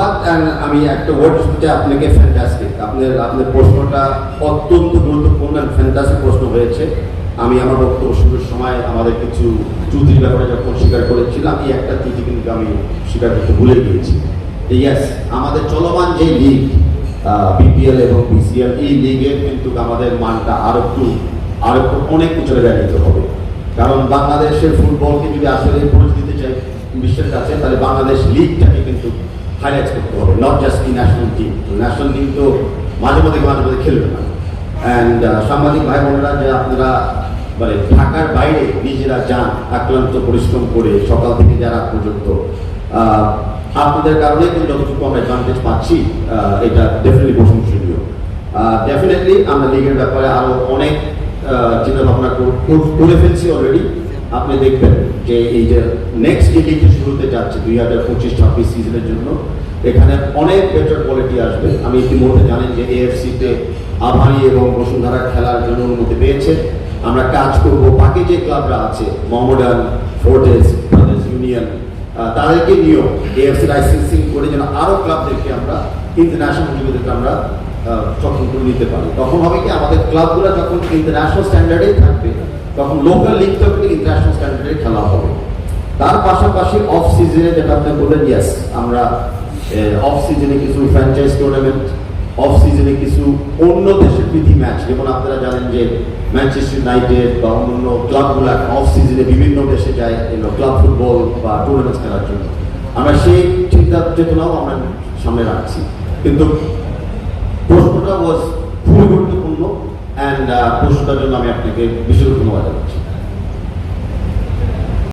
ধন্যবাদ। আমি একটা ওয়ার্ড শুনতে আপনাকে ফ্যান্টাস্টিক, আপনার প্রশ্নটা অত্যন্ত গুরুত্বপূর্ণ ফ্যান্টাস্টিক প্রশ্ন হয়েছে। আমি আমার বক্তব্য শুরুর সময় আমাদের কিছু ত্রুটির ব্যাপারে যখন স্বীকার করেছিলাম, এই একটা ত্রুটি কিন্তু আমি স্বীকার করতে ভুলে গিয়েছি। ইয়েস, আমাদের চলমান যে লিগ বিপিএল এবং বিসিএল, এই লিগের কিন্তু আমাদের মানটা আরো একটু অনেক উঁচু জায়গায় নিতে হবে। কারণ বাংলাদেশের ফুটবলকে যদি আসলে পরিচিতি দিতে চাই বিশ্বের কাছে, তাহলে বাংলাদেশ লিগটাকে কিন্তু হাইলাইট করতে হবে, not just the national team. National team তো মাঝে মধ্যে খেলবে না। অ্যান্ড সাংবাদিক ভাই বোনেরা, যে আপনারা মানে ঢাকার বাইরে নিজেরা যান আক্রান্ত পরিশ্রম করে সকাল থেকে যারা পর্যন্ত, আপনাদের কারণে কিন্তু যতটুকু আমরা অ্যাডভান্টেজ পাচ্ছি, এটা ডেফিনেটলি প্রশংসনীয়। ডেফিনেটলি আমরা লিগের ব্যাপারে আরো অনেক চিন্তা ভাবনা করে ফেলছি অলরেডি। আপনি দেখবেন যে এই যে নেক্সট যে লিগটি শুরু হতে যাচ্ছে 2025-26 সিজনের জন্য, এখানে অনেক বেটার কোয়ালিটি আসবে। আমি ইতিমধ্যে জানেন যে এএফসিতে আভারি এবং বসুন্ধরা খেলার জন্য অনুমতি পেয়েছে। আমরা কাজ করব বাকি যে ক্লাবরা আছে, মোহামেডান, ফোর্টিস, ব্রাদার্স ইউনিয়ন, তাদেরকে নিয়েও এএফসি লাইসেন্সিং করে যেন আরো ক্লাবদেরকে আমরা ইন্টারন্যাশনাল প্রতিযোগিতাকে আমরা সক্ষম করে নিতে পারি। তখন হবে কি, আমাদের ক্লাবগুলো যখন ইন্টারন্যাশনাল স্ট্যান্ডার্ডেই থাকবে, তখন লোকাল লিগটাও ইন্টারন্যাশনাল স্ট্যান্ডার্ডে খেলা হবে। তার পাশাপাশি অফ সিজনে যেটা আপনি বললেন, ইয়েস, আমরা অফ সিজনে কিছু ফ্র্যাঞ্চাইজ টুর্নামেন্ট, অফ সিজনে কিছু অন্য দেশের প্রীতি ম্যাচ, যেমন আপনারা জানেন যে ম্যানচেস্টার ইউনাইটেড বা অন্য ক্লাবগুলো অফ সিজনে বিভিন্ন দেশে যায় ক্লাব ফুটবল বা টুর্নামেন্ট খেলার জন্য। আমরা সেই চিন্তা চেতনাও আমরা সামনে রাখছি। কিন্তু প্রশ্নটা ওয়াজ খুবই গুরুত্বপূর্ণ, অ্যান্ড প্রশ্নটার জন্য আমি আপনাকে বিশেষ ধন্যবাদ জানাচ্ছি।